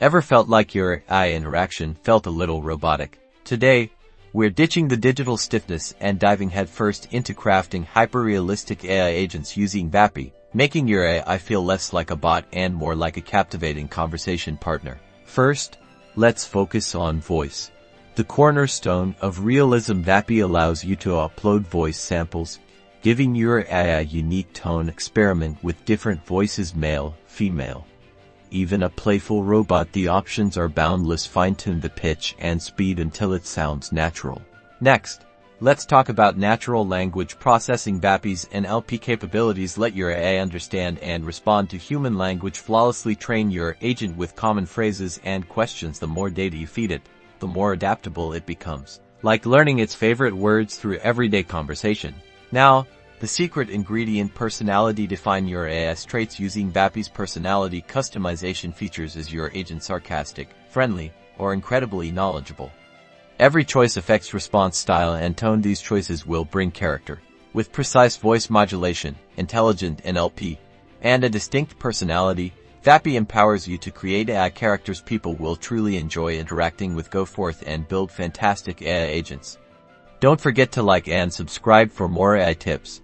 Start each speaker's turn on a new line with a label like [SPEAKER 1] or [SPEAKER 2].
[SPEAKER 1] Ever felt like your AI interaction felt a little robotic? Today, we're ditching the digital stiffness and diving headfirst into crafting hyper-realistic AI agents using Vapi, making your AI feel less like a bot and more like a captivating conversation partner. First, let's focus on voice. The cornerstone of realism. Vapi allows you to upload voice samples, giving your AI a unique tone. Experiment with different voices, male, female, even a playful robot. The options are boundless. Fine-tune the pitch and speed until it sounds natural. Next, let's talk about natural language processing. Vapi's NLP capabilities let your AI understand and respond to human language flawlessly. Train your agent with common phrases and questions. The more data you feed it, the more adaptable it becomes, like learning its favorite words through everyday conversation. Now, the secret ingredient: personality. Define your AI's traits using Vapi's personality customization features. Is your agent sarcastic, friendly, or incredibly knowledgeable? Every choice affects response style and tone. These choices will bring character. With precise voice modulation, intelligent NLP, and a distinct personality, Vapi empowers you to create AI characters people will truly enjoy interacting with. Go forth and build fantastic AI agents. Don't forget to like and subscribe for more AI tips.